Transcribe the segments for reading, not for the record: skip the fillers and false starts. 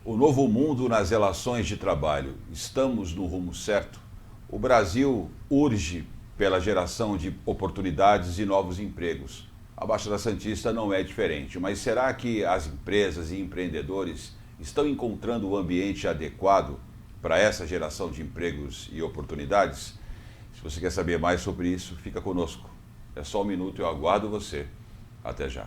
O novo mundo nas relações de trabalho. Estamos no rumo certo? O Brasil urge pela geração de oportunidades e novos empregos. A Baixada Santista não é diferente, mas será que as empresas e empreendedores estão encontrando o ambiente adequado para essa geração de empregos e oportunidades? Se você quer saber mais sobre isso, fica conosco. É só um minuto, eu aguardo você. Até já.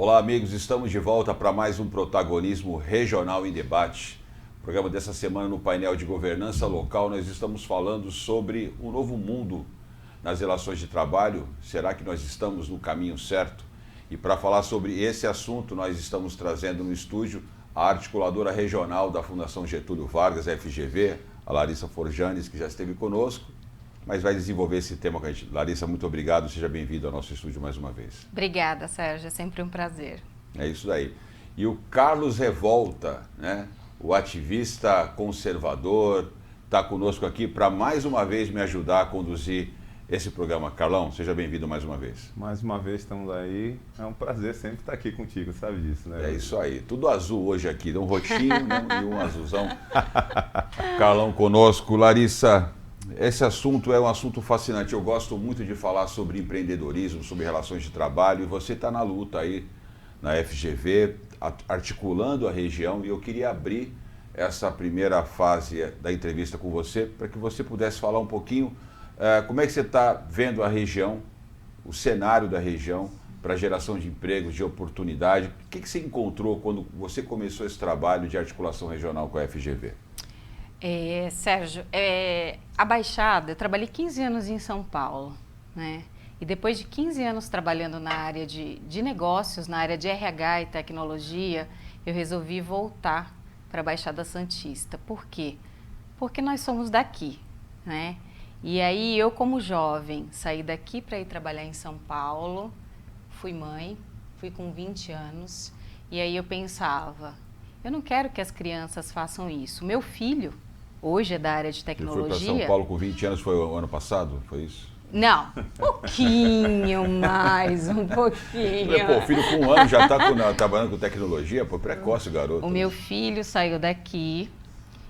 Olá, amigos, estamos de volta para mais um Protagonismo Regional em Debate. O programa dessa semana, no painel de governança local, nós estamos falando sobre um novo mundo nas relações de trabalho. Será que nós estamos no caminho certo? E para falar sobre esse assunto, nós estamos trazendo no estúdio a articuladora regional da Fundação Getúlio Vargas, a FGV, a Larissa Forjanes, que já esteve conosco, mas vai desenvolver esse tema com a gente. Larissa, muito obrigado, seja bem-vindo ao nosso estúdio mais uma vez. Obrigada, Sérgio, é sempre um prazer. É isso daí. E o Carlos Revolta, né? O ativista conservador, está conosco aqui para mais uma vez me ajudar a conduzir esse programa. Carlão, seja bem-vindo mais uma vez. Mais uma vez estamos aí, é um prazer sempre estar aqui contigo, sabe disso, né? É isso aí, tudo azul hoje aqui, um roxinho, né? E um azulzão. Carlão conosco. Larissa, esse assunto é um assunto fascinante. Eu gosto muito de falar sobre empreendedorismo, sobre relações de trabalho, e você está na luta aí na FGV, articulando a região, e eu queria abrir essa primeira fase da entrevista com você, para que você pudesse falar um pouquinho como é que você está vendo a região, o cenário da região, para a geração de empregos, de oportunidade. O que você encontrou quando você começou esse trabalho de articulação regional com a FGV? Sérgio, a Baixada, eu trabalhei 15 anos em São Paulo, né? E depois de 15 anos trabalhando na área de negócios, na área de RH e tecnologia, eu resolvi voltar para a Baixada Santista. Por quê? Porque nós somos daqui, né? E aí eu, como jovem, saí daqui para ir trabalhar em São Paulo, fui mãe, fui com 20 anos, e aí eu pensava, eu não quero que as crianças façam isso. Meu filho hoje é da área de tecnologia. Você foi para São Paulo com 20 anos, foi o ano passado? Foi isso? Não, um pouquinho mais, um pouquinho. Pô, o filho com um ano já está trabalhando com tecnologia, pô, precoce, garoto. O meu filho saiu daqui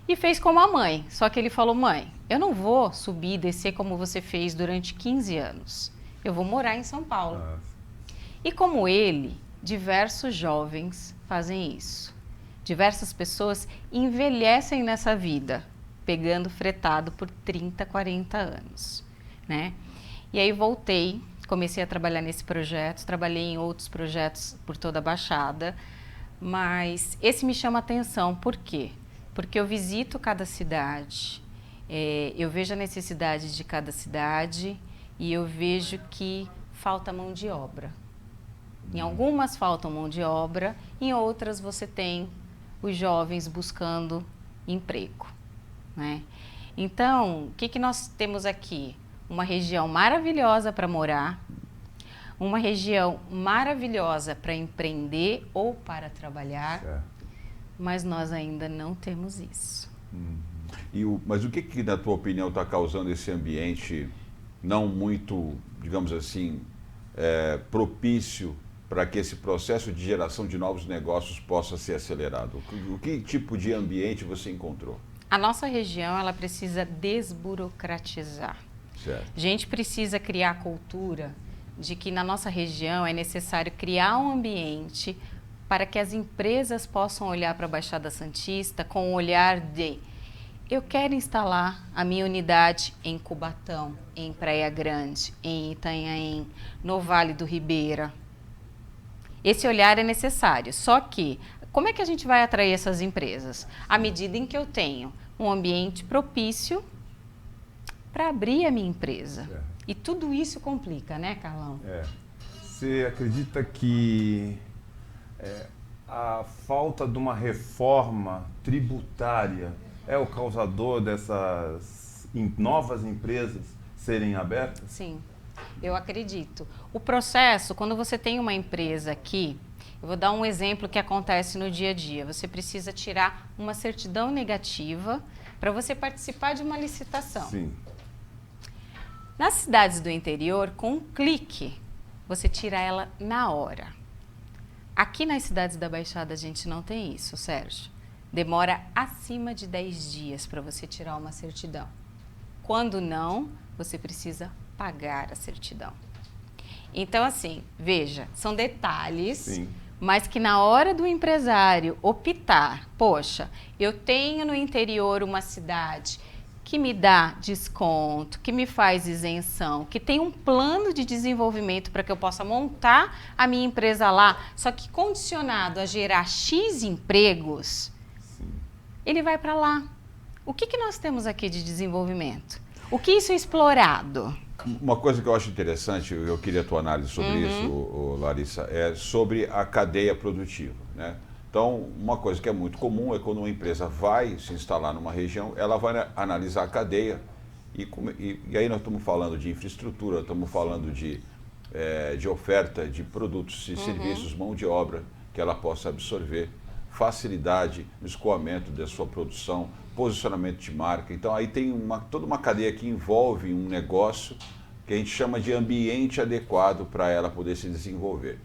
e fez como a mãe, só que ele falou, mãe, eu não vou subir e descer como você fez durante 15 anos. Eu vou morar em São Paulo. Nossa. E como ele, diversos jovens fazem isso. Diversas pessoas envelhecem nessa vida, pegando fretado por 30, 40 anos, né? E aí voltei, comecei a trabalhar nesse projeto, trabalhei em outros projetos por toda a Baixada, mas esse me chama a atenção, por quê? Porque eu visito cada cidade, eu vejo a necessidade de cada cidade e eu vejo que falta mão de obra. Em algumas faltam mão de obra, em outras você tem os jovens buscando emprego, né? Então, o que nós temos aqui? Uma região maravilhosa para morar, uma região maravilhosa para empreender ou para trabalhar, mas nós ainda não temos isso. Mas o que, na tua opinião, está causando esse ambiente não muito, digamos assim, propício para que esse processo de geração de novos negócios possa ser acelerado? O que tipo de ambiente você encontrou? A nossa região, ela precisa desburocratizar. Certo. A gente precisa criar a cultura de que na nossa região é necessário criar um ambiente para que as empresas possam olhar para a Baixada Santista com o olhar de: eu quero instalar a minha unidade em Cubatão, em Praia Grande, em Itanhaém, no Vale do Ribeira. Esse olhar é necessário, só que como é que a gente vai atrair essas empresas? À medida em que eu tenho um ambiente propício para abrir a minha empresa. E tudo isso complica, né, Carlão? Você acredita que a falta de uma reforma tributária é o causador dessas novas empresas serem abertas? Sim, eu acredito. O processo, quando você tem uma empresa aqui, eu vou dar um exemplo que acontece no dia a dia. Você precisa tirar uma certidão negativa para você participar de uma licitação. Sim. Nas cidades do interior, com um clique, você tira ela na hora. Aqui nas cidades da Baixada a gente não tem isso, Sérgio. Demora acima de 10 dias para você tirar uma certidão. Quando não, você precisa pagar a certidão. Então, assim, veja, são detalhes, Sim. mas que na hora do empresário optar, poxa, eu tenho no interior uma cidade que me dá desconto, que me faz isenção, que tem um plano de desenvolvimento para que eu possa montar a minha empresa lá, só que condicionado a gerar X empregos, ele vai para lá. O que nós temos aqui de desenvolvimento? O que isso é explorado? Uma coisa que eu acho interessante, eu queria a tua análise sobre isso, Larissa, é sobre a cadeia produtiva, né? Então, uma coisa que é muito comum é quando uma empresa vai se instalar numa região, ela vai analisar a cadeia e aí nós estamos falando de infraestrutura, estamos falando de oferta de produtos e serviços, mão de obra que ela possa absorver, facilidade no escoamento da sua produção, posicionamento de marca. Então, aí tem toda uma cadeia que envolve um negócio que a gente chama de ambiente adequado para ela poder se desenvolver.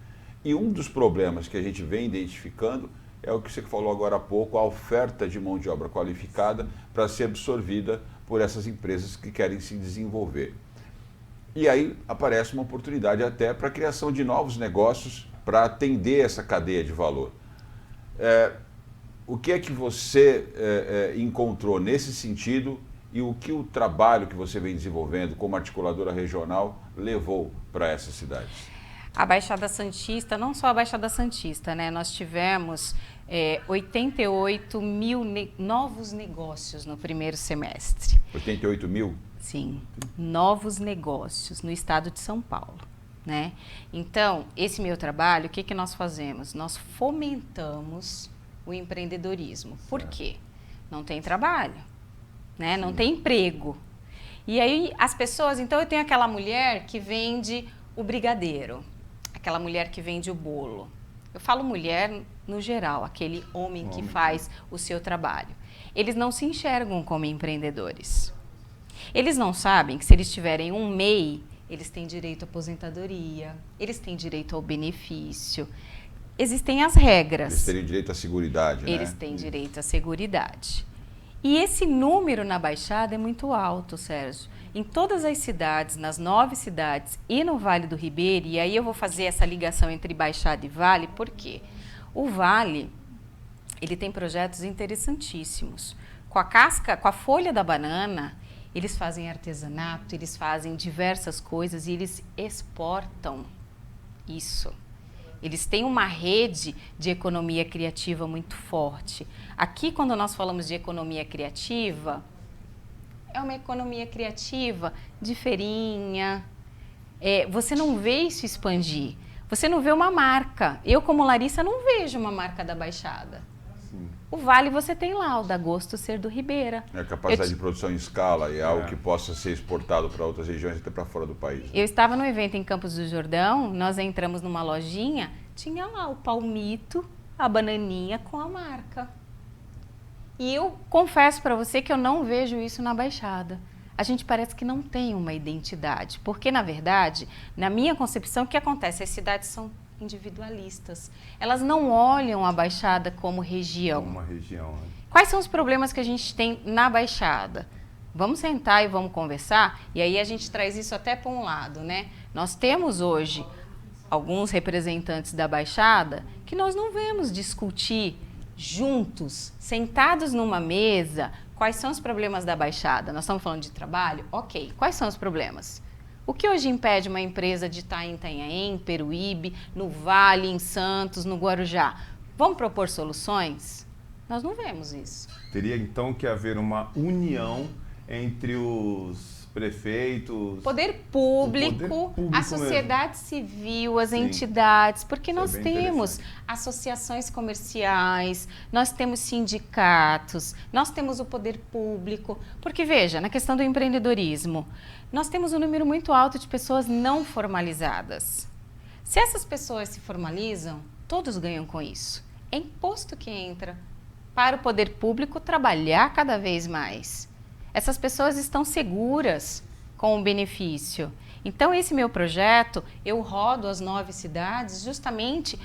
E um dos problemas que a gente vem identificando é o que você falou agora há pouco, a oferta de mão de obra qualificada para ser absorvida por essas empresas que querem se desenvolver. E aí aparece uma oportunidade até para a criação de novos negócios para atender essa cadeia de valor. O que é que você encontrou nesse sentido e o que o trabalho que você vem desenvolvendo como articuladora regional levou para essas cidades? A Baixada Santista, não só a Baixada Santista, né? Nós tivemos 88 mil novos negócios no primeiro semestre. 88 mil? Sim, novos negócios no estado de São Paulo, né? Então, esse meu trabalho, o que nós fazemos? Nós fomentamos o empreendedorismo. Por quê? Não tem trabalho, né? Não tem emprego. E aí as pessoas, então eu tenho aquela mulher que vende o brigadeiro, aquela mulher que vende o bolo. Eu falo mulher no geral, aquele homem que faz o seu trabalho. Eles não se enxergam como empreendedores. Eles não sabem que se eles tiverem um MEI, eles têm direito à aposentadoria, eles têm direito ao benefício. Existem as regras. Eles teriam direito à seguridade, né? Eles têm direito à seguridade. E esse número na Baixada é muito alto, Sérgio. Em todas as cidades, nas 9 cidades e no Vale do Ribeira, e aí eu vou fazer essa ligação entre Baixada e Vale, por quê? O Vale, ele tem projetos interessantíssimos. Com a casca, com a folha da banana, eles fazem artesanato, eles fazem diversas coisas e eles exportam isso. Eles têm uma rede de economia criativa muito forte. Aqui, quando nós falamos de economia criativa, é uma economia criativa de feirinha. Você não vê isso expandir. Você não vê uma marca. Eu, como Larissa, não vejo uma marca da Baixada. Sim. O Vale você tem lá, o da Gosto Ser do Ribeira. A capacidade de produção em escala e algo que possa ser exportado para outras regiões, até para fora do país. Né? Eu estava no evento em Campos do Jordão, nós entramos numa lojinha, tinha lá o palmito, a bananinha com a marca. E eu confesso para você que eu não vejo isso na Baixada. A gente parece que não tem uma identidade, porque, na verdade, na minha concepção, o que acontece? As cidades são individualistas. Elas não olham a Baixada como região. Como uma região, né? Quais são os problemas que a gente tem na Baixada? Vamos sentar e vamos conversar, e aí a gente traz isso até para um lado, né? Nós temos hoje alguns representantes da Baixada que que nós não vamos discutir juntos, sentados numa mesa, quais são os problemas da Baixada. Nós estamos falando de trabalho? Ok. Quais são os problemas? O que hoje impede uma empresa de estar em Itanhaém, Peruíbe, no Vale, em Santos, no Guarujá? Vamos propor soluções? Nós não vemos isso. Teria então que haver uma união entre os prefeitos, Poder público, a sociedade civil, as entidades, porque nós temos associações comerciais, nós temos sindicatos, nós temos o poder público. Porque, veja, na questão do empreendedorismo, nós temos um número muito alto de pessoas não formalizadas. Se essas pessoas se formalizam, todos ganham com isso. É imposto que entra para o poder público trabalhar cada vez mais. Essas pessoas estão seguras com o benefício. Então, esse meu projeto, eu rodo as 9 cidades justamente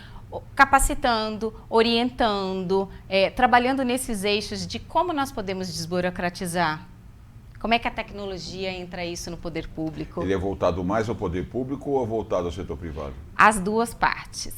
capacitando, orientando, trabalhando nesses eixos de como nós podemos desburocratizar. Como é que a tecnologia entra isso no poder público? Ele é voltado mais ao poder público ou é voltado ao setor privado? As duas partes.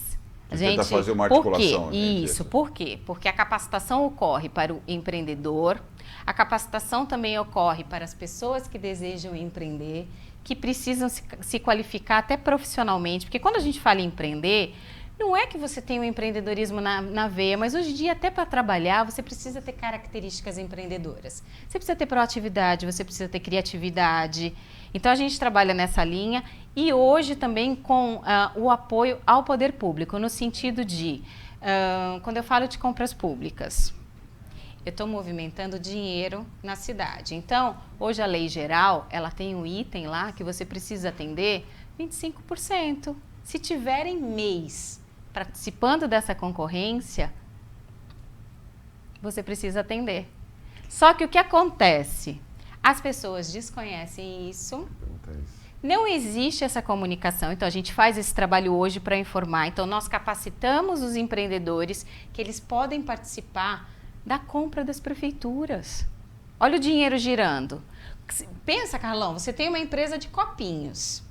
A gente tenta fazer uma articulação. Por quê? Isso, por quê? Porque a capacitação ocorre para o empreendedor, a capacitação também ocorre para as pessoas que desejam empreender, que precisam se qualificar até profissionalmente, porque quando a gente fala em empreender, não é que você tem o empreendedorismo na veia, mas hoje em dia até para trabalhar você precisa ter características empreendedoras. Você precisa ter proatividade, você precisa ter criatividade. Então a gente trabalha nessa linha e hoje também com o apoio ao poder público, no sentido de, quando eu falo de compras públicas, eu estou movimentando dinheiro na cidade. Então, hoje a lei geral, ela tem um item lá que você precisa atender 25%. Se tiverem MEIs participando dessa concorrência, você precisa atender. Só que o que acontece? As pessoas desconhecem isso. Não existe essa comunicação, então a gente faz esse trabalho hoje para informar. Então nós capacitamos os empreendedores que eles podem participar da compra das prefeituras. Olha o dinheiro girando. Pensa, Carlão, você tem uma empresa de copinhos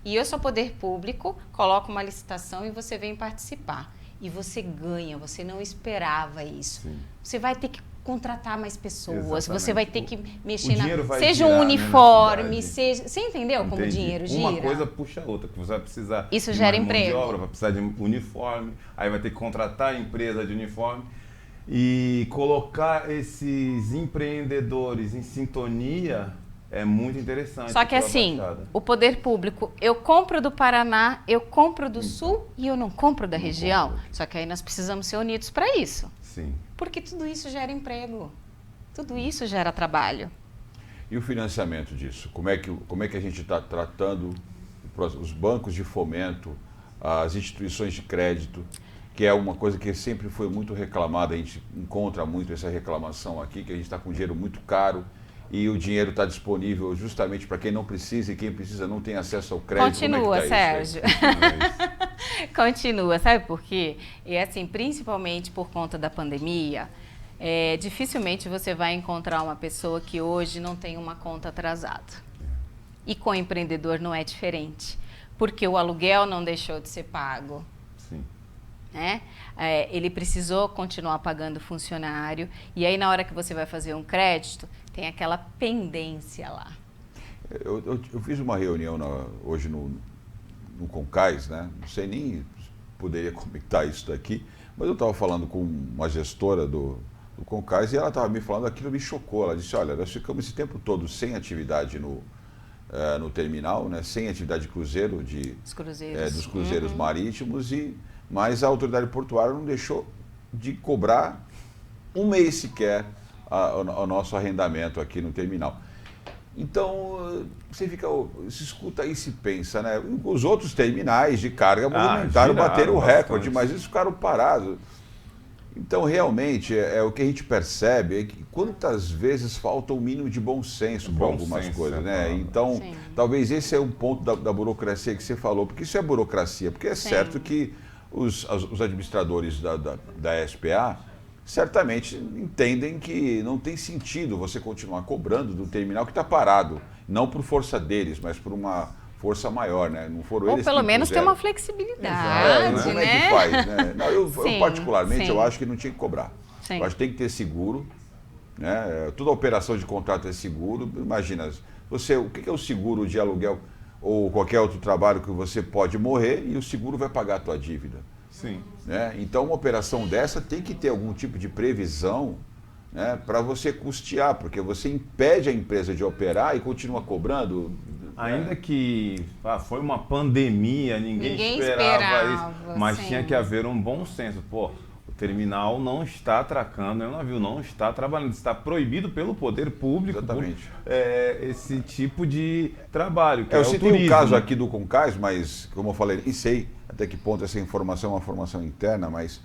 e eu sou poder público, coloco uma licitação e você vem participar. E você ganha, você não esperava isso. Sim. Você vai ter que contratar mais pessoas, exatamente. Você vai ter que mexer seja um uniforme, seja... Você entendeu como o dinheiro gira? Uma coisa puxa a outra, que você vai precisar isso gera emprego. Mão de obra, vai precisar de uniforme, aí vai ter que contratar a empresa de uniforme e colocar esses empreendedores em sintonia é muito interessante. Só que assim, o poder público, eu compro do Paraná, eu compro do Sul e eu não compro da região. Só que aí nós precisamos ser unidos para isso. Sim. Porque tudo isso gera emprego, tudo isso gera trabalho. E o financiamento disso? Como é que a gente está tratando os bancos de fomento, as instituições de crédito, que é uma coisa que sempre foi muito reclamada, a gente encontra muito essa reclamação aqui, que a gente está com dinheiro muito caro e o dinheiro está disponível justamente para quem não precisa e quem precisa não tem acesso ao crédito. Continua, Sérgio. Continua, sabe por quê? E assim, principalmente por conta da pandemia, dificilmente você vai encontrar uma pessoa que hoje não tem uma conta atrasada. E com o empreendedor não é diferente, porque o aluguel não deixou de ser pago. Sim. Né? Ele precisou continuar pagando funcionário e aí na hora que você vai fazer um crédito, tem aquela pendência lá. Eu fiz uma reunião hoje no Concais, né? Não sei nem se poderia comentar isso daqui, mas eu estava falando com uma gestora do Concais e ela estava me falando, aquilo me chocou. Ela disse, olha, nós ficamos esse tempo todo sem atividade no terminal, né? Sem atividade de cruzeiro, dos cruzeiros marítimos, mas a autoridade portuária não deixou de cobrar um mês sequer o nosso arrendamento aqui no terminal. Então, você escuta e se pensa, né? Os outros terminais de carga movimentaram, bateram o recorde, mas eles ficaram parados. Então, realmente, o que a gente percebe é que quantas vezes falta o mínimo de bom senso para algumas coisas, né? Então, sim, talvez esse é um ponto da burocracia que você falou, porque isso é burocracia, porque é sim, certo que os administradores da SPA certamente entendem que não tem sentido você continuar cobrando do terminal que está parado, não por força deles, mas por uma força maior, né? Não foram Ou eles pelo que menos ter impuseram. uma flexibilidade, Mas como né? é que faz, né? Não, eu Sim, particularmente, sim. eu acho que não tinha que cobrar. Sim. Eu acho que tem que ter seguro, né? Toda operação de contrato é seguro. Imagina, o que é o seguro de aluguel ou qualquer outro trabalho que você pode morrer e o seguro vai pagar a tua dívida. Sim. Né? Então, uma operação dessa tem que ter algum tipo de previsão, né, para você custear, porque você impede a empresa de operar e continua cobrando. Ainda que foi uma pandemia, ninguém esperava isso, mas sim. tinha que haver um bom senso. Pô, o terminal não está atracando, o navio não está trabalhando, está proibido pelo poder público. Exatamente. Esse tipo de trabalho, que Eu é o citei turismo. um caso aqui do Concais, mas, como eu falei, nem sei até que ponto essa informação é uma informação interna, mas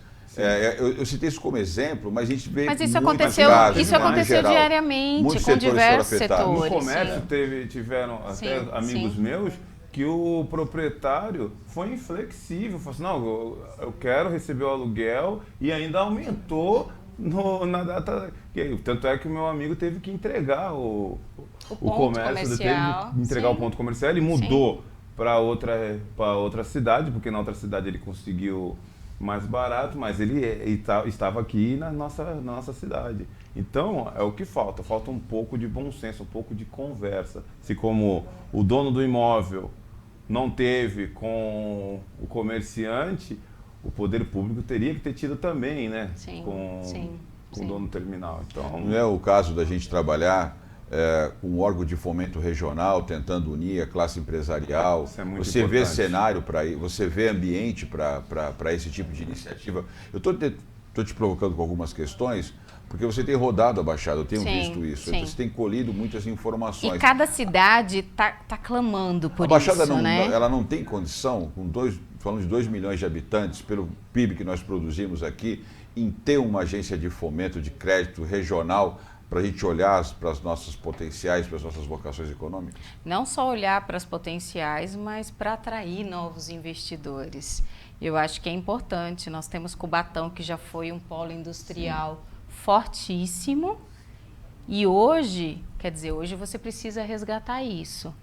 eu citei isso como exemplo, mas a gente vê Mas isso muitos aconteceu, casos, isso né, em aconteceu geral. diariamente, Muitos com setores diversos foram afetados. setores. No comércio sim. tiveram até Sim, amigos sim. meus que o proprietário foi inflexível, falou assim, não, eu quero receber o aluguel e ainda aumentou na data. Tanto é que o meu amigo teve que entregar o ponto comércio, comercial, teve que entregar sim. o ponto comercial, ele mudou para outra cidade, porque na outra cidade ele conseguiu mais barato, mas ele estava aqui na nossa cidade. Então, é o que falta um pouco de bom senso, um pouco de conversa. Se como o dono do imóvel não teve com o comerciante, o poder público teria que ter tido também, né? Sim, Com sim, o sim. dono do terminal. Então, Não é o caso da gente trabalhar com um órgão de fomento regional, tentando unir a classe empresarial. Isso é muito você vê importante. cenário para ir, você vê ambiente para esse tipo de iniciativa. Eu estou te provocando com algumas questões, porque você tem rodado a Baixada, eu tenho Sim, visto isso. sim. Você tem colhido muitas informações. E cada cidade tá clamando por A Baixada isso, né? ela não tem condição, falando de 2 milhões de habitantes, pelo PIB que nós produzimos aqui, em ter uma agência de fomento de crédito regional para a gente olhar para as nossas potenciais, para as nossas vocações econômicas? Não só olhar para as potenciais, mas para atrair novos investidores. Eu acho que é importante. Nós temos Cubatão, que já foi um polo industrial fortíssimo, e hoje você precisa resgatar isso.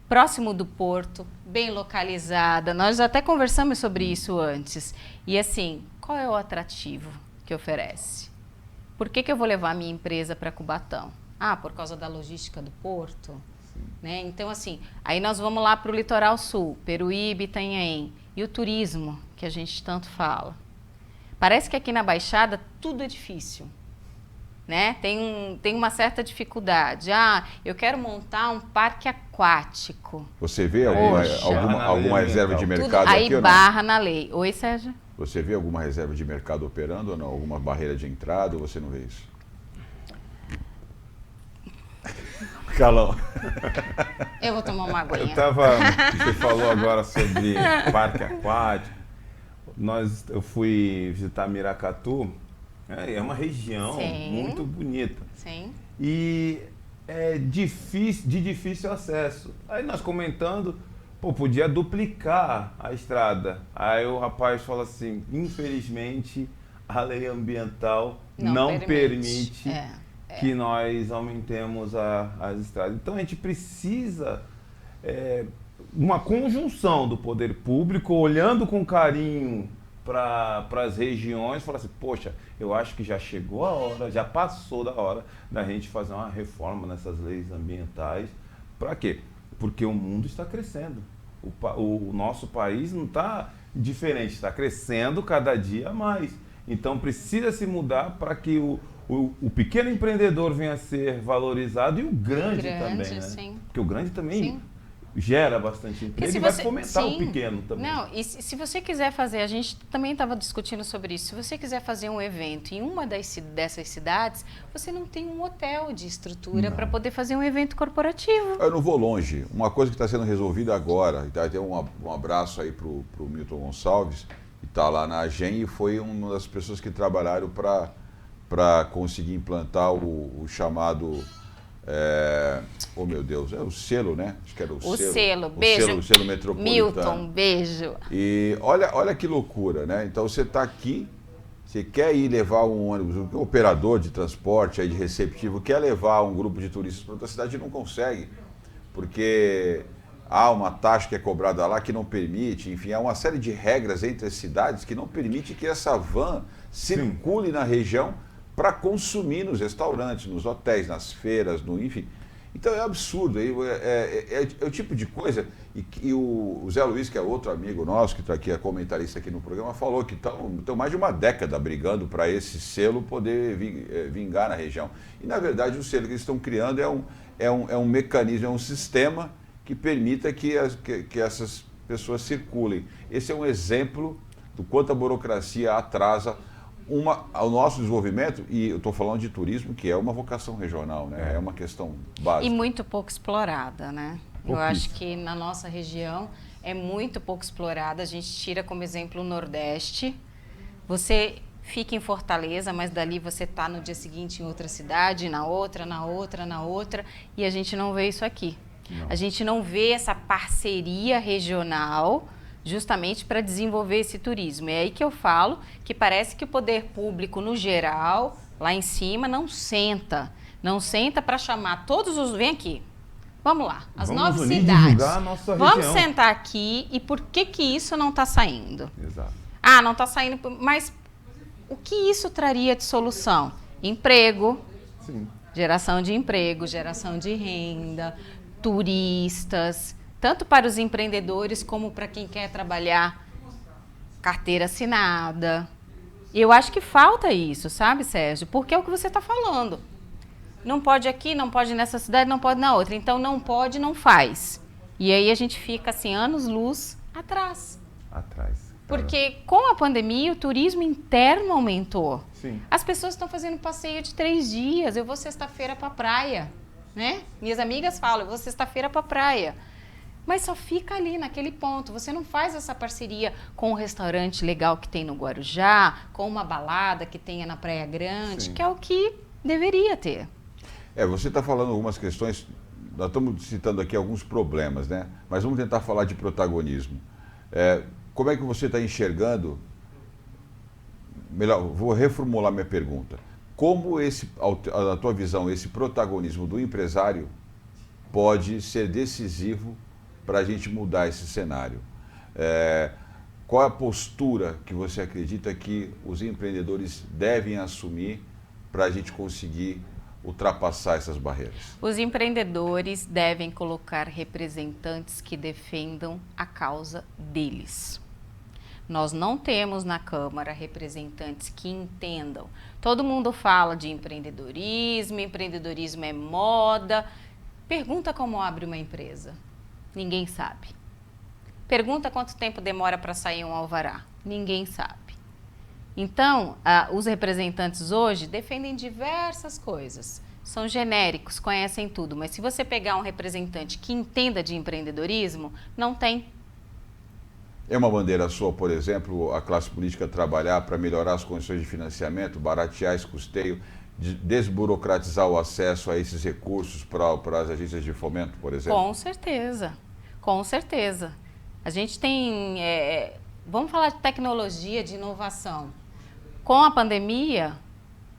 Próximo do porto, bem localizada, nós até conversamos sobre isso antes. E assim, qual é o atrativo que oferece? Por que eu vou levar a minha empresa para Cubatão? Por causa da logística do porto? Né? Então, assim, aí nós vamos lá para o litoral sul, Peruíbe, Itanhaém, e o turismo, que a gente tanto fala. Parece que aqui na Baixada tudo é difícil, né? Tem uma certa dificuldade. Eu quero montar um parque aquático. Você vê Poxa. alguma reserva de Tudo mercado aí aqui ou não? barra na lei. Oi, Sérgio? Você vê alguma reserva de mercado operando ou não? Alguma barreira de entrada ou você não vê isso? Calão. Eu vou tomar uma aguinha. Você falou agora sobre parque aquático. Eu fui visitar Miracatu, é uma região Sim. muito bonita. Sim. E é de difícil acesso. Aí nós comentando, podia duplicar a estrada. Aí o rapaz fala assim, infelizmente a lei ambiental não permite que nós aumentemos as estradas. Então a gente precisa uma conjunção do poder público, olhando com carinho para as regiões, falar assim, poxa, eu acho que já chegou a hora, já passou da hora da gente fazer uma reforma nessas leis ambientais. Para quê? Porque o mundo está crescendo. O nosso país não está diferente, está crescendo cada dia mais. Então precisa se mudar para que o pequeno empreendedor venha a ser valorizado e o grande também, né? Sim. Porque o grande também Sim. gera bastante emprego e vai fomentar o pequeno também. Não, e se você quiser fazer, a gente também estava discutindo sobre isso, se você quiser fazer um evento em uma dessas cidades, você não tem um hotel de estrutura para poder fazer um evento corporativo. Eu não vou longe. Uma coisa que está sendo resolvida agora, e até um abraço aí para o Milton Gonçalves, que está lá na AGEM e foi uma das pessoas que trabalharam para conseguir implantar o chamado... oh meu Deus, é o selo, né? Acho que era o selo. Beijo. O selo metropolitano. Milton, beijo. E olha que loucura, né? Então você está aqui, você quer ir levar um ônibus, o operador de transporte, aí de receptivo, quer levar um grupo de turistas para outra cidade e não consegue, porque há uma taxa que é cobrada lá que não permite, enfim, há uma série de regras entre as cidades que não permite que essa van circule na região para consumir nos restaurantes, nos hotéis, nas feiras, enfim. Então é absurdo, é o tipo de coisa, e o Zé Luiz, que é outro amigo nosso, que está aqui, é comentarista aqui no programa, falou que estão mais de uma década brigando para esse selo poder vingar na região. E na verdade o selo que eles estão criando é um mecanismo, é um sistema que permita que essas pessoas circulem. Esse é um exemplo do quanto a burocracia atrasa ao nosso desenvolvimento, e eu estou falando de turismo, que é uma vocação regional, né? É uma questão básica. E muito pouco explorada, né? Eu acho que na nossa região é muito pouco explorada. A gente tira como exemplo o Nordeste. Você fica em Fortaleza, mas dali você está no dia seguinte em outra cidade, na outra, e a gente não vê isso aqui. Não. A gente não vê essa parceria regional justamente para desenvolver esse turismo. É aí que eu falo que parece que o poder público, no geral, lá em cima, não senta para chamar todos os... Vem aqui, vamos lá, as 9 cidades. A nossa vamos região. Sentar aqui e por que isso não está saindo? Exato. Ah, não está saindo, mas o que isso traria de solução? Emprego, Sim. Geração de emprego, geração de renda, turistas... tanto para os empreendedores como para quem quer trabalhar carteira assinada. Eu acho que falta isso, sabe, Sérgio? Porque é o que você está falando. Não pode aqui, não pode nessa cidade, não pode na outra. Então, não pode, não faz. E aí a gente fica, assim, anos-luz atrás. Porque com a pandemia, o turismo interno aumentou. Sim. As pessoas estão fazendo passeio de 3 dias. Eu vou sexta-feira para a praia, né? Minhas amigas falam, eu vou sexta-feira para a praia. Mas só fica ali, naquele ponto. Você não faz essa parceria com um restaurante legal que tem no Guarujá, com uma balada que tenha na Praia Grande, Sim. que é o que deveria ter. Você está falando algumas questões, nós estamos citando aqui alguns problemas, né? Mas vamos tentar falar de protagonismo. Como é que você está enxergando... Melhor, vou reformular minha pergunta. Como na tua visão, esse protagonismo do empresário pode ser decisivo para a gente mudar esse cenário? Qual é a postura que você acredita que os empreendedores devem assumir para a gente conseguir ultrapassar essas barreiras? Os empreendedores devem colocar representantes que defendam a causa deles. Nós não temos na Câmara representantes que entendam. Todo mundo fala de empreendedorismo é moda. Pergunta como abre uma empresa. Ninguém sabe. Pergunta quanto tempo demora para sair um alvará. Ninguém sabe. Então, os representantes hoje defendem diversas coisas. São genéricos, conhecem tudo. Mas se você pegar um representante que entenda de empreendedorismo, não tem. É uma bandeira sua, por exemplo, a classe política trabalhar para melhorar as condições de financiamento, baratear esse custeio, desburocratizar o acesso a esses recursos para as agências de fomento, por exemplo? Com certeza, com certeza. A gente tem, vamos falar de tecnologia, de inovação. Com a pandemia,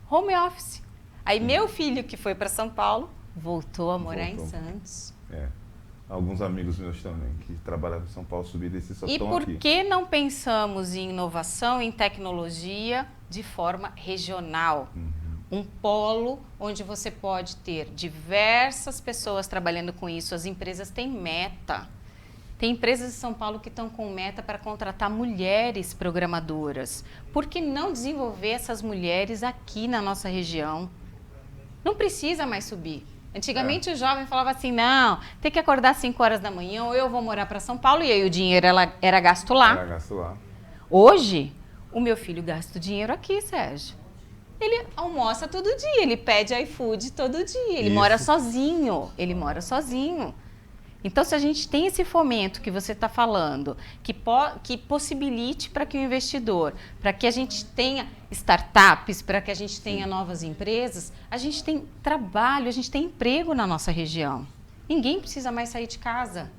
home office. Aí meu filho, que foi para São Paulo, voltou a morar em Santos. Alguns amigos meus também, que trabalhavam em São Paulo, subiram esse só E estão por aqui. que não pensamos em inovação, em tecnologia, de forma regional? Um polo onde você pode ter diversas pessoas trabalhando com isso. As empresas têm meta. Tem empresas de São Paulo que estão com meta para contratar mulheres programadoras. Por que não desenvolver essas mulheres aqui na nossa região? Não precisa mais subir. Antigamente o jovem falava assim, não, tem que acordar às 5 horas da manhã, ou eu vou morar para São Paulo, e aí o dinheiro era gasto lá. Era gasto lá. Hoje, o meu filho gasta o dinheiro aqui, Sérgio. Ele almoça todo dia, ele pede iFood todo dia, ele mora sozinho, Então, se a gente tem esse fomento que você está falando, que possibilite para que o investidor, para que a gente tenha startups, para que a gente tenha novas empresas, a gente tem trabalho, a gente tem emprego na nossa região. Ninguém precisa mais sair de casa.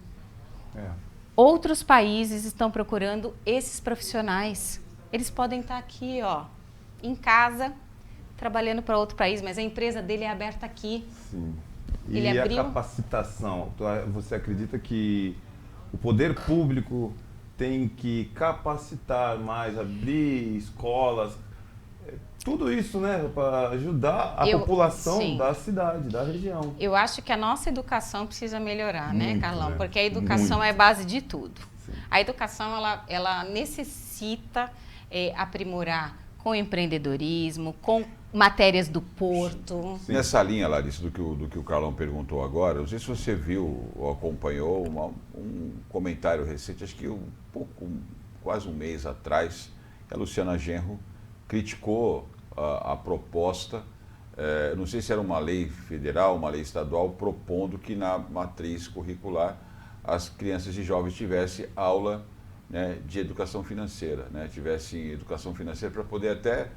Outros países estão procurando esses profissionais. Eles podem estar aqui, em casa, trabalhando para outro país, mas a empresa dele é aberta aqui. Sim. Ele e abriu... a capacitação? Você acredita que o poder público tem que capacitar mais, abrir escolas, tudo isso, né, para ajudar a população sim. da cidade, da região. Eu acho que a nossa educação precisa melhorar, né, Muito, Carlão? né? Porque a educação é base de tudo. Sim. A educação, ela necessita aprimorar com empreendedorismo, com matérias do porto. Sim. Nessa linha, Larissa, do que o Carlão perguntou agora, não sei se você viu ou acompanhou um comentário recente, acho que quase um mês atrás, a Luciana Genro criticou a proposta, não sei se era uma lei federal, uma lei estadual, propondo que na matriz curricular as crianças e jovens tivessem aula, né, de educação financeira, né, tivessem educação financeira para poder até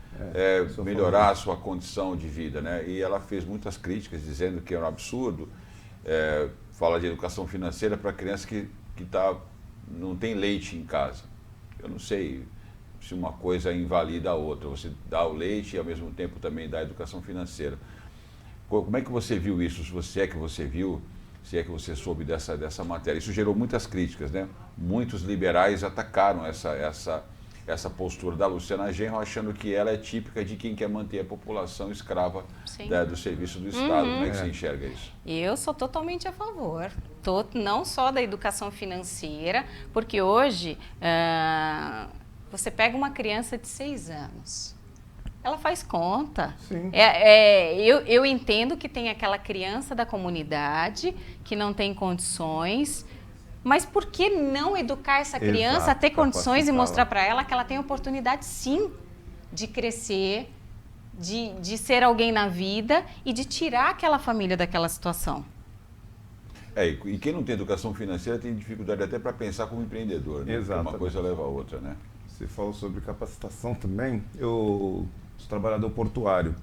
melhorar a sua condição de vida, né, e ela fez muitas críticas dizendo que é um absurdo falar de educação financeira para criança que não tem leite em casa. Eu não sei se uma coisa invalida a outra, você dá o leite e ao mesmo tempo também dá a educação financeira. Como é que você viu isso, se é que você viu, se é que você soube dessa matéria? Isso gerou muitas críticas, né? Muitos liberais atacaram essa postura da Luciana Genro, achando que ela é típica de quem quer manter a população escrava do serviço do Estado. Como é que você enxerga isso? Eu sou totalmente a favor, não só da educação financeira, porque hoje você pega uma criança de 6 anos, ela faz conta. Sim. Eu entendo que tem aquela criança da comunidade que não tem condições, mas por que não educar essa criança a ter condições e mostrar para ela que ela tem oportunidade, sim, de crescer, de ser alguém na vida e de tirar aquela família daquela situação? E quem não tem educação financeira tem dificuldade até para pensar como empreendedor, né? Porque uma coisa leva a outra, né? Você falou sobre capacitação também. Eu sou trabalhador portuário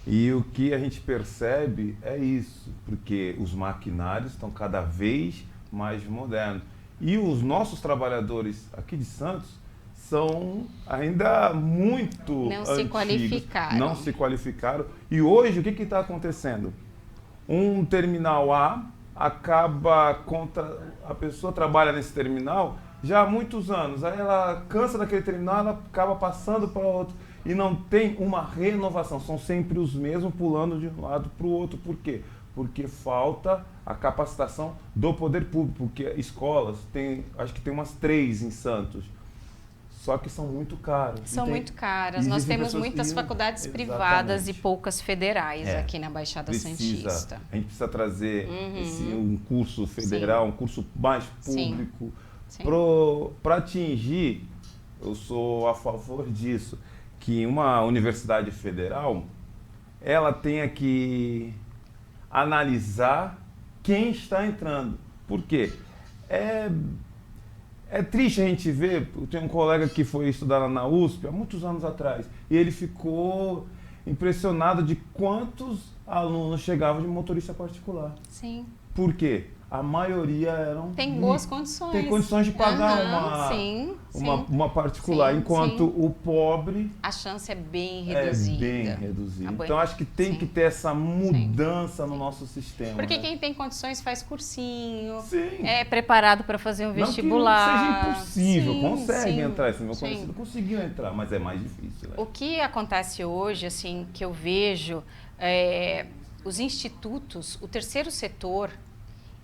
e o que a gente percebe é isso, porque os maquinários estão cada vez mais modernos e os nossos trabalhadores aqui de Santos são ainda muito antigos, não se qualificaram. E hoje o que está acontecendo? Um terminal A a pessoa trabalha nesse terminal já há muitos anos, aí ela cansa daquele terminal, ela acaba passando para outro e não tem uma renovação, são sempre os mesmos pulando de um lado para o outro. Por quê? Porque falta a capacitação do poder público, porque escolas, acho que tem umas 3 em Santos, só que são muito caras. São muito caras, nós temos muitas faculdades privadas e poucas federais aqui na Baixada Santista. A gente precisa trazer um curso federal, um curso mais público, para atingir, eu sou a favor disso, que uma universidade federal, ela tenha que analisar quem está entrando. Por quê? É triste a gente ver, eu tenho um colega que foi estudar na USP há muitos anos atrás, e ele ficou impressionado de quantos alunos chegavam de motorista particular. Sim. Por quê? A maioria eram... Tem boas condições. Tem condições de pagar uma particular, enquanto o pobre... A chance é bem reduzida. É bem reduzida. Então, acho que tem que ter essa mudança no nosso sistema. Porque quem tem condições faz cursinho, Sim. é preparado para fazer um vestibular. Não que seja impossível, consegue entrar. Esse meu conhecido conseguiu entrar, mas é mais difícil. Né? O que acontece hoje, assim, que eu vejo, os institutos, o terceiro setor,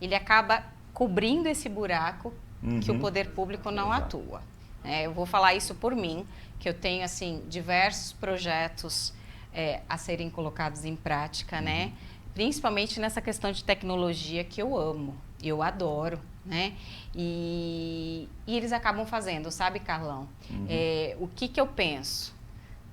ele acaba cobrindo esse buraco que o poder público não atua. Eu vou falar isso por mim, que eu tenho assim diversos projetos a serem colocados em prática, né? Principalmente nessa questão de tecnologia que eu amo, eu adoro, né? E eles acabam fazendo, sabe, Carlão? O que eu penso?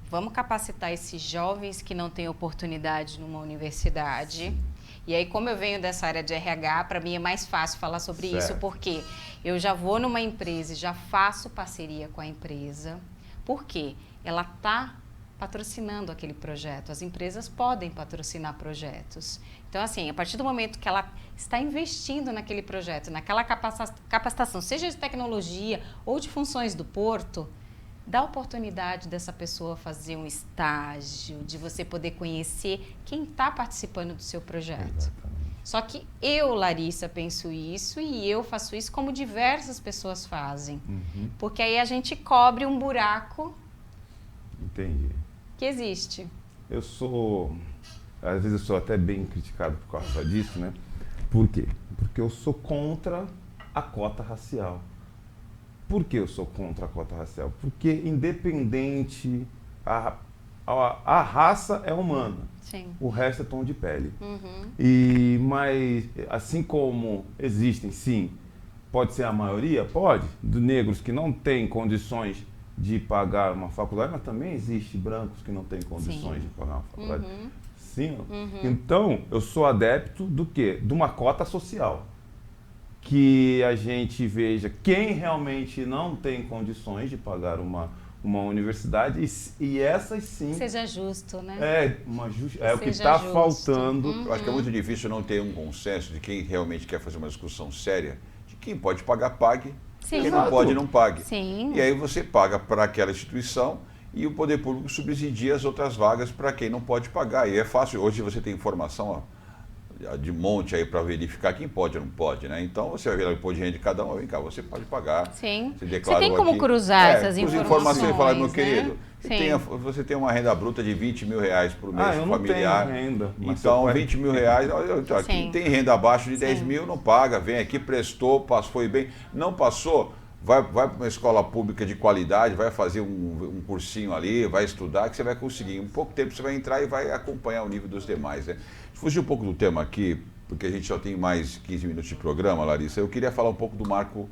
Vamos capacitar esses jovens que não têm oportunidade numa universidade. E aí, como eu venho dessa área de RH, para mim é mais fácil falar sobre isso, porque eu já vou numa empresa e já faço parceria com a empresa, porque ela está patrocinando aquele projeto. As empresas podem patrocinar projetos. Então, assim, a partir do momento que ela está investindo naquele projeto, naquela capacitação, seja de tecnologia ou de funções do porto, dá a oportunidade dessa pessoa fazer um estágio, de você poder conhecer quem está participando do seu projeto. Exatamente. Só que eu, Larissa, penso isso e eu faço isso como diversas pessoas fazem. Porque aí a gente cobre um buraco Entendi. que existe. Às vezes eu sou até bem criticado por causa disso, né? Por quê? Porque eu sou contra a cota racial. Por que eu sou contra a cota racial? Porque independente, a raça é humana. Sim. O resto é tom de pele. Mas assim como existem, sim, pode ser a maioria? Pode, de negros que não têm condições de pagar uma faculdade, mas também existe brancos que não têm condições de pagar uma faculdade. Sim. Então, eu sou adepto do quê? De uma cota social. Que a gente veja quem realmente não tem condições de pagar uma universidade e essas sim... Seja justo, né? É o que está faltando. Eu acho que é muito difícil não ter um consenso de quem realmente quer fazer uma discussão séria, de quem pode pagar, pague, Sim. quem não pode, não pague. Sim. E aí você paga para aquela instituição e o poder público subsidia as outras vagas para quem não pode pagar. E é fácil, hoje você tem informação, ó, de monte aí para verificar quem pode ou não pode, né? Então você vai ver o imposto de renda de cada um, vem cá, você pode pagar. Sim. Você tem como cruzar essas informações, e falar, meu né? querido, você tem uma renda bruta de 20 mil reais por mês eu familiar. Não tenho renda. Então, 20 mil reais, quem tem renda abaixo de 10 mil não paga, vem aqui, prestou, foi bem. Não passou, vai para uma escola pública de qualidade, vai fazer um cursinho ali, vai estudar, que você vai conseguir. Em pouco tempo você vai entrar e vai acompanhar o nível dos demais, né? Fugir um pouco do tema aqui, porque a gente só tem mais 15 minutos de programa, Larissa, eu queria falar um pouco do marco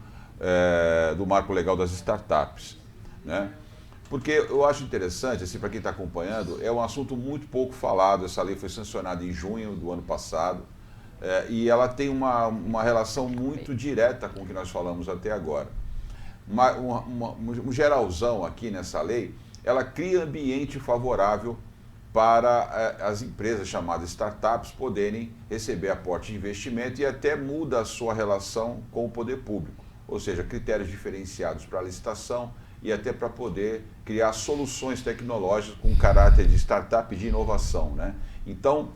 legal das startups, né? Porque eu acho interessante, assim, para quem está acompanhando, é um assunto muito pouco falado. Essa lei foi sancionada em junho do ano passado e ela tem uma relação muito direta com o que nós falamos até agora. Um geralzão aqui nessa lei, ela cria ambiente favorável para as empresas chamadas startups poderem receber aporte de investimento e até muda a sua relação com o poder público, ou seja, critérios diferenciados para a licitação e até para poder criar soluções tecnológicas com caráter de startup e de inovação, né? Então,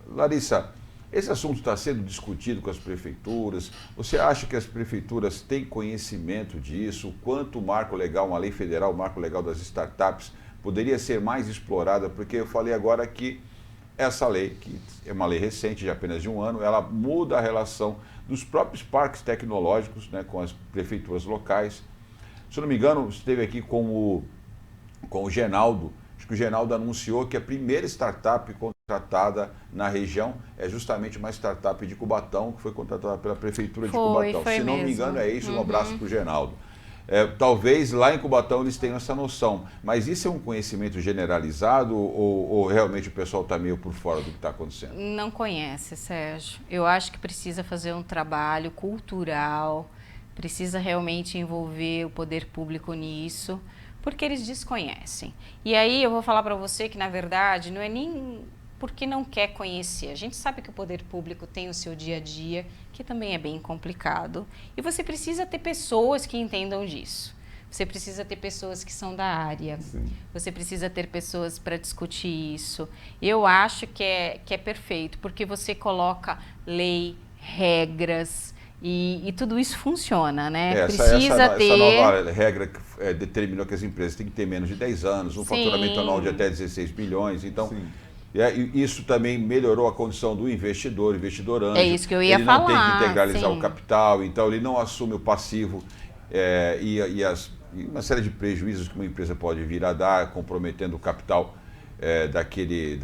Larissa, esse assunto está sendo discutido com as prefeituras. Você acha que as prefeituras têm conhecimento disso? Quanto o marco legal, uma lei federal, o marco legal das startups, poderia ser mais explorada? Porque eu falei agora que essa lei, que é uma lei recente, de apenas de um ano, ela muda a relação dos próprios parques tecnológicos, né, com as prefeituras locais. Se eu não me engano, esteve aqui com o Genaldo. Acho que o Genaldo anunciou que a primeira startup contratada na região é justamente uma startup de Cubatão, que foi contratada pela Prefeitura de Cubatão. Se não me engano, é isso. Um abraço para o Genaldo. Talvez lá em Cubatão eles tenham essa noção, mas isso é um conhecimento generalizado ou realmente o pessoal está meio por fora do que está acontecendo? Não conhece, Sérgio. Eu acho que precisa fazer um trabalho cultural, precisa realmente envolver o poder público nisso, porque eles desconhecem. E aí eu vou falar para você que, na verdade, não é nem porque não quer conhecer. A gente sabe que o poder público tem o seu dia a dia, que também é bem complicado. E você precisa ter pessoas que entendam disso. Você precisa ter pessoas que são da área. Sim. Você precisa ter pessoas para discutir isso. Eu acho que é perfeito, porque você coloca lei, regras, e tudo isso funciona, né? Precisa ter... Essa nova regra determinou que as empresas têm que ter menos de 10 anos, um faturamento anual de até 16 bilhões. Então, isso também melhorou a condição do investidor anjo. É isso que eu ia Ele falar. não tem que integralizar o capital, então ele não assume o passivo e uma série de prejuízos que uma empresa pode vir a dar, comprometendo o capital daquele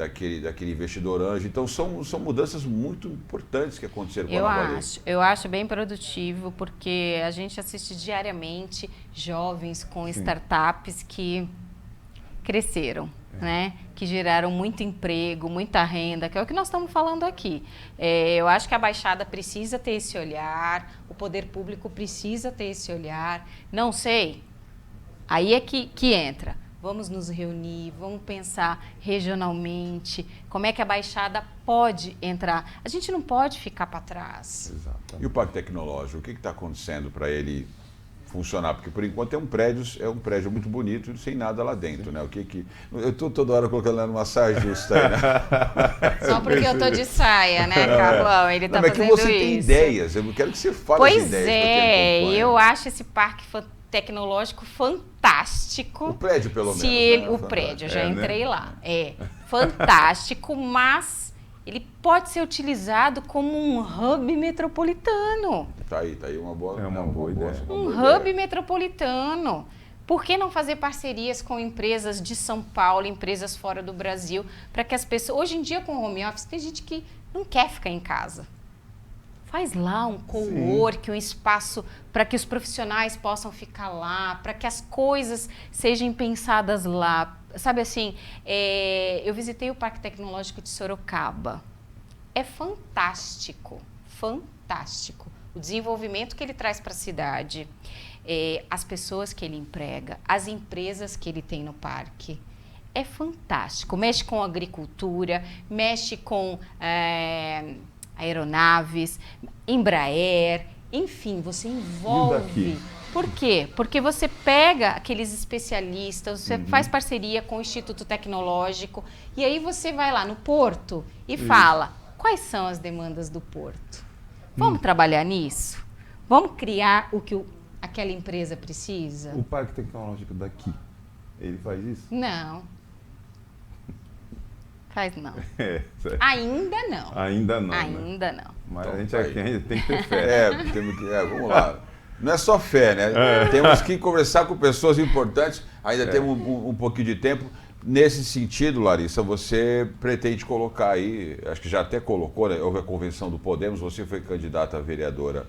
investidor anjo. Então são mudanças muito importantes que aconteceram com a nova lei. Eu acho bem produtivo, porque a gente assiste diariamente jovens com startups que cresceram, né? Que geraram muito emprego, muita renda, que é o que nós estamos falando aqui. Eu acho que a Baixada precisa ter esse olhar, o poder público precisa ter esse olhar. Não sei, aí é que entra. Vamos nos reunir, vamos pensar regionalmente, como é que a Baixada pode entrar. A gente não pode ficar para trás. Exatamente. E o Parque Tecnológico, o que está acontecendo para ele funcionar? Porque por enquanto é um prédio muito bonito, sem nada lá dentro, né? Eu estou toda hora colocando ela numa saia justa aí, né? Só porque eu tô de saia, né, Carlão? Ele tá fazendo isso. É que você tem ideias, eu quero que você fale as ideias. Pois é, eu acho esse parque tecnológico fantástico. O prédio, pelo menos. Né? O prédio, eu já entrei lá. É fantástico, mas ele pode ser utilizado como um hub metropolitano. Tá aí uma boa ideia. Hub metropolitano. Por que não fazer parcerias com empresas de São Paulo, empresas fora do Brasil, para que as pessoas... Hoje em dia, com home office, tem gente que não quer ficar em casa. Faz lá um cowork, um espaço para que os profissionais possam ficar lá, para que as coisas sejam pensadas lá. Sabe assim, eu visitei o Parque Tecnológico de Sorocaba. É fantástico, fantástico. O desenvolvimento que ele traz para a cidade, as pessoas que ele emprega, as empresas que ele tem no parque. É fantástico. Mexe com agricultura, mexe com... aeronaves, Embraer, enfim, você envolve. Por quê? Porque você pega aqueles especialistas, você faz parceria com o Instituto Tecnológico e aí você vai lá no porto e fala, quais são as demandas do porto? Vamos trabalhar nisso? Vamos criar o que aquela empresa precisa? O Parque Tecnológico daqui, ele faz isso? Não. Faz não. Ainda não. Ainda não. Ainda não. Mas então, a gente aqui ainda tem que ter fé. Vamos lá. Não é só fé, né? Temos que conversar com pessoas importantes. Ainda temos um pouquinho de tempo. Nesse sentido, Larissa, você pretende colocar aí, acho que já até colocou, né? Houve a convenção do Podemos, você foi candidata a vereadora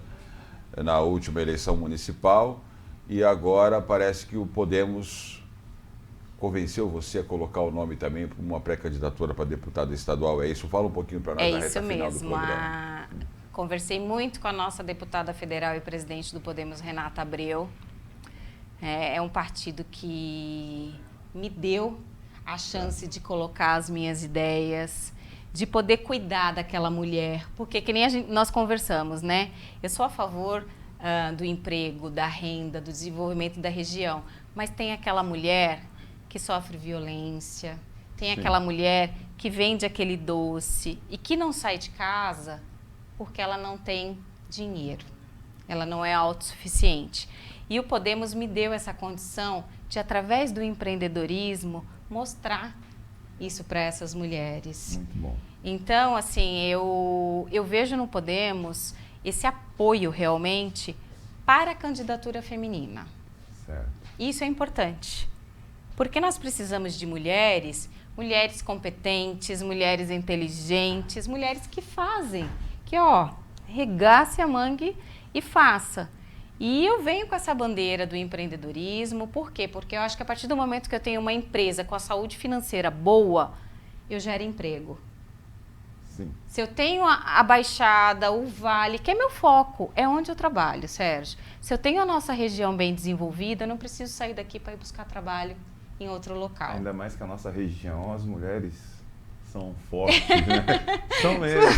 na última eleição municipal e agora parece que o Podemos convenceu você a colocar o nome também para uma pré-candidatura para deputada estadual, é isso? Fala um pouquinho para nós da reta final do programa. Conversei muito com a nossa deputada federal e presidente do Podemos, Renata Abreu. É um partido que me deu a chance de colocar as minhas ideias, de poder cuidar daquela mulher, porque que nem nós conversamos, né? Eu sou a favor do emprego, da renda, do desenvolvimento da região, mas tem aquela mulher que sofre violência, tem aquela mulher que vende aquele doce e que não sai de casa porque ela não tem dinheiro, ela não é autossuficiente. E o Podemos me deu essa condição de, através do empreendedorismo, mostrar isso para essas mulheres. Muito bom. Então, assim, eu vejo no Podemos esse apoio realmente para a candidatura feminina. Certo. Isso é importante. Porque nós precisamos de mulheres competentes, mulheres inteligentes, mulheres que fazem, que regace a manga e faça. E eu venho com essa bandeira do empreendedorismo, por quê? Porque eu acho que a partir do momento que eu tenho uma empresa com a saúde financeira boa, eu gero emprego. Sim. Se eu tenho a Baixada, o Vale, que é meu foco, é onde eu trabalho, Sérgio. Se eu tenho a nossa região bem desenvolvida, eu não preciso sair daqui para ir buscar trabalho em outro local. Ainda mais que a nossa região, as mulheres são fortes, né? São mesmo.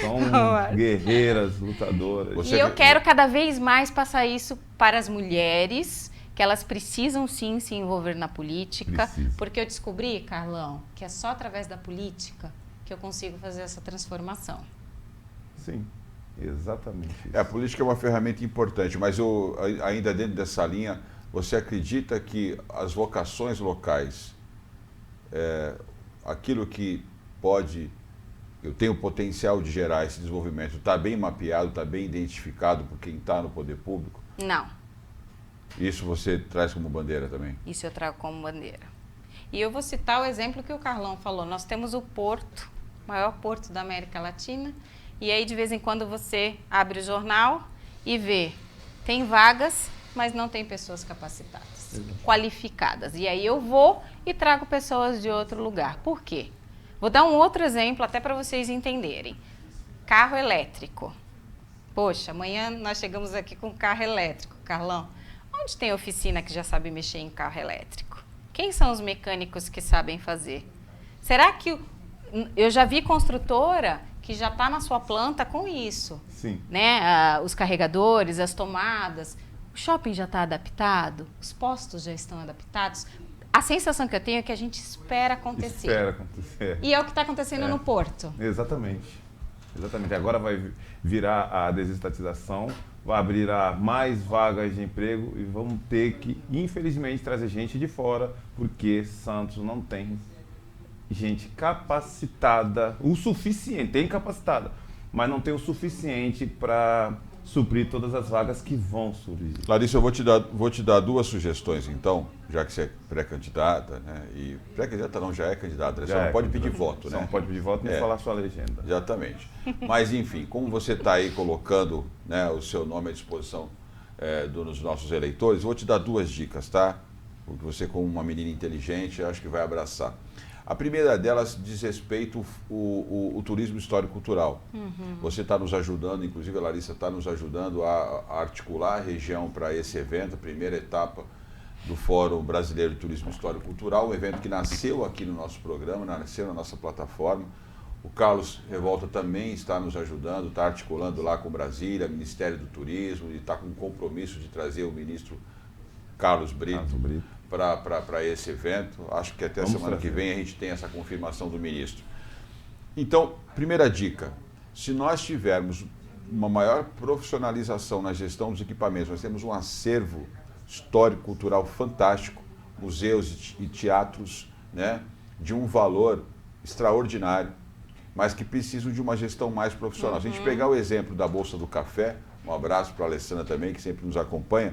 São guerreiras, lutadoras. E eu quero cada vez mais passar isso para as mulheres, que elas precisam sim se envolver na política, porque eu descobri, Carlão, que é só através da política que eu consigo fazer essa transformação. Sim, exatamente isso. A política é uma ferramenta importante, mas ainda dentro dessa linha, você acredita que as vocações locais, aquilo que eu tenho potencial de gerar esse desenvolvimento, está bem mapeado, está bem identificado por quem está no poder público? Não. Isso você traz como bandeira também? Isso eu trago como bandeira. E eu vou citar o exemplo que o Carlão falou. Nós temos o porto, o maior porto da América Latina, e aí de vez em quando você abre o jornal e vê, tem vagas, mas não tem pessoas capacitadas, qualificadas. E aí eu vou e trago pessoas de outro lugar. Por quê? Vou dar um outro exemplo até para vocês entenderem. Carro elétrico. Poxa, amanhã nós chegamos aqui com carro elétrico, Carlão. Onde tem oficina que já sabe mexer em carro elétrico? Quem são os mecânicos que sabem fazer? Será que eu já vi construtora que já está na sua planta com isso? Sim. Né? Os carregadores, as tomadas. O shopping já está adaptado? Os postos já estão adaptados? A sensação que eu tenho é que a gente espera acontecer. Espera acontecer. E é o que está acontecendo no Porto. Exatamente. Exatamente. Agora vai virar a desestatização, vai abrir mais vagas de emprego e vamos ter que, infelizmente, trazer gente de fora, porque Santos não tem gente capacitada, o suficiente, tem capacitada, mas não tem o suficiente para suprir todas as vagas que vão surgir. Larissa, eu vou te dar duas sugestões, então, já que você é pré-candidata, né? E pré-candidata não, já é candidata, você não pode pedir voto, né? Não pode pedir voto nem falar sua legenda. Exatamente. Mas, enfim, como você está aí colocando, né, o seu nome à disposição dos nossos eleitores, vou te dar duas dicas, tá? Porque você, como uma menina inteligente, acho que vai abraçar. A primeira delas diz respeito ao turismo histórico-cultural. Você está nos ajudando, inclusive a Larissa está nos ajudando a articular a região para esse evento, a primeira etapa do Fórum Brasileiro de Turismo Histórico-Cultural, um evento que nasceu aqui no nosso programa, nasceu na nossa plataforma. O Carlos Revolta também está nos ajudando, está articulando lá com Brasília, Ministério do Turismo, e está com o compromisso de trazer o ministro Carlos Brito para esse evento. Acho que até semana que vem a gente tem essa confirmação do ministro. Então, primeira dica, se nós tivermos uma maior profissionalização na gestão dos equipamentos, nós temos um acervo histórico-cultural fantástico, museus e teatros, né, de um valor extraordinário, mas que precisam de uma gestão mais profissional. Se a gente pegar o exemplo da Bolsa do Café, um abraço para a Alessandra também, que sempre nos acompanha,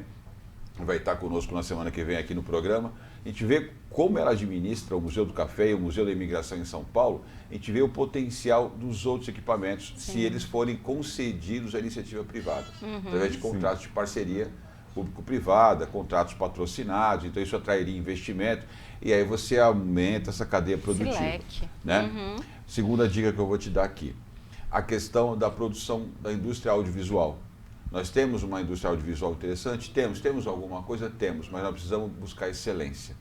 vai estar conosco na semana que vem aqui no programa, a gente vê como ela administra o Museu do Café e o Museu da Imigração em São Paulo, a gente vê o potencial dos outros equipamentos, se eles forem concedidos à iniciativa privada, através de contratos de parceria público-privada, contratos patrocinados, então isso atrairia investimento, e aí você aumenta essa cadeia produtiva. Né? Segunda dica que eu vou te dar aqui, a questão da produção da indústria audiovisual. Nós temos uma indústria audiovisual interessante? Temos alguma coisa? Temos, mas nós precisamos buscar excelência.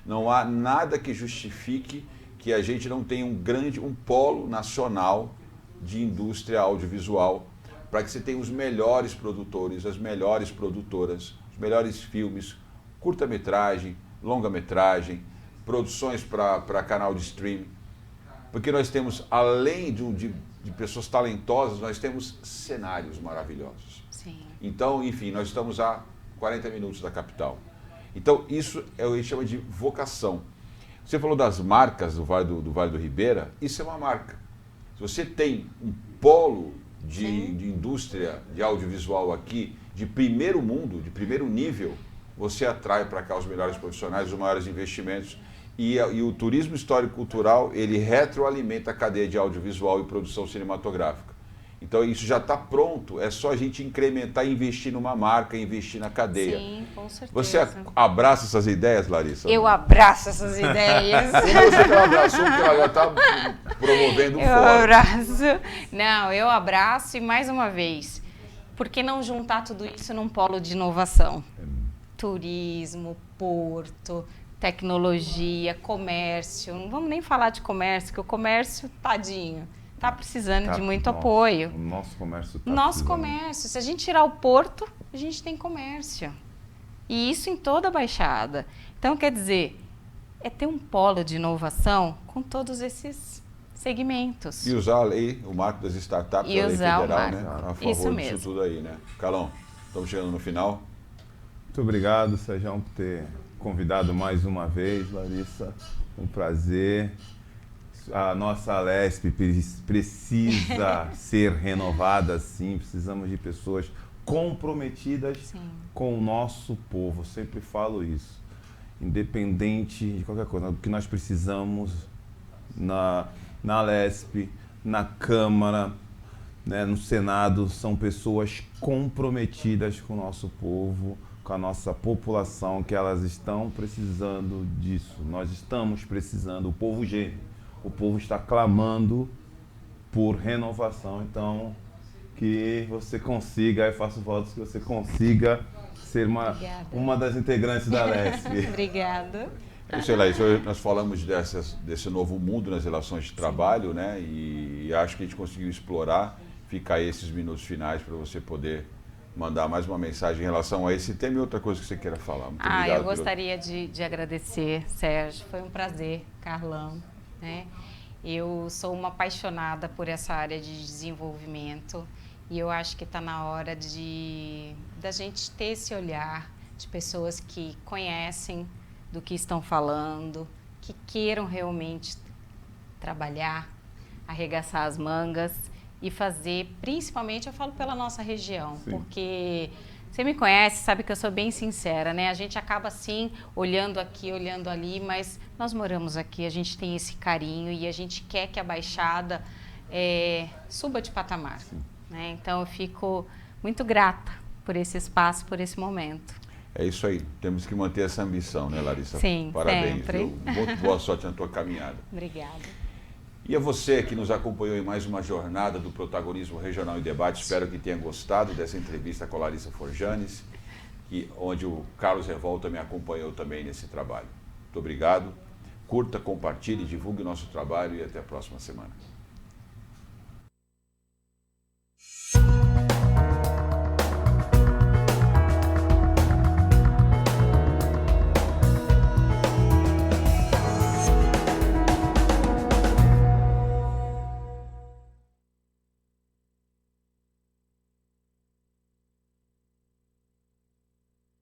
Não há nada que justifique que a gente não tenha um polo nacional de indústria audiovisual, para que você tenha os melhores produtores, as melhores produtoras, os melhores filmes, curta-metragem, longa-metragem, produções para canal de streaming. Porque nós temos, além de pessoas talentosas, nós temos cenários maravilhosos. Sim. Então, enfim, nós estamos a 40 minutos da capital. Então, isso a gente chama de vocação. Você falou das marcas do Vale do Ribeira, isso é uma marca. Se você tem um polo de indústria de audiovisual aqui, de primeiro mundo, de primeiro nível, você atrai para cá os melhores profissionais, os maiores investimentos. E o turismo histórico-cultural, ele retroalimenta a cadeia de audiovisual e produção cinematográfica. Então isso já está pronto, é só a gente incrementar, investir numa marca, investir na cadeia. Sim, com certeza. Você abraça essas ideias, Larissa? Eu abraço essas ideias. Você não abraçou porque ela já está promovendo Eu fora. abraço. Não, eu abraço e mais uma vez, por que não juntar tudo isso num polo de inovação? Turismo, porto, tecnologia, comércio. Não vamos nem falar de comércio, que o comércio, tadinho, está precisando de muito apoio. O nosso comércio está Nosso comércio. Se a gente tirar o porto, a gente tem comércio. E isso em toda a Baixada. Então, quer dizer, é ter um polo de inovação com todos esses segmentos. E usar a lei, o marco das startups, E a lei usar o federal, marco. né? A favor Isso disso mesmo. tudo aí, né? Carlão, estamos chegando no final. Muito obrigado, Sérgio, por ter convidado mais uma vez, Larissa. Um prazer. A nossa Alesp precisa ser renovada, sim. Precisamos de pessoas comprometidas com o nosso povo. Eu sempre falo isso. Independente de qualquer coisa, o que nós precisamos na Alesp, na Câmara, né, no Senado, são pessoas comprometidas com o nosso povo, com a nossa população, que elas estão precisando disso. Nós estamos precisando, o povo geme. O povo está clamando por renovação, então que você consiga, eu faço votos que você consiga ser uma das integrantes da Alesp. Obrigada. Sei lá, nós falamos desse novo mundo nas relações de trabalho, né? E acho que a gente conseguiu explorar, ficar aí esses minutos finais para você poder mandar mais uma mensagem em relação a esse tema e outra coisa que você queira falar. Muito obrigado. Eu gostaria de agradecer, Sérgio. Foi um prazer, Carlão, né? Eu sou uma apaixonada por essa área de desenvolvimento e eu acho que está na hora da gente ter esse olhar de pessoas que conhecem do que estão falando, que queiram realmente trabalhar, arregaçar as mangas e fazer, principalmente eu falo pela nossa região, Sim. porque você me conhece, sabe que eu sou bem sincera, né? A gente acaba assim, olhando aqui, olhando ali, mas nós moramos aqui, a gente tem esse carinho e a gente quer que a Baixada suba de patamar, né? Então eu fico muito grata por esse espaço, por esse momento. É isso aí, temos que manter essa ambição, né, Larissa? Sim, parabéns, sempre. viu? Muito boa sorte na tua caminhada. Obrigada. E a você que nos acompanhou em mais uma jornada do Protagonismo Regional em Debate, espero que tenha gostado dessa entrevista com a Larissa Forjanes, onde o Carlos Revolta me acompanhou também nesse trabalho. Muito obrigado, curta, compartilhe, divulgue o nosso trabalho e até a próxima semana.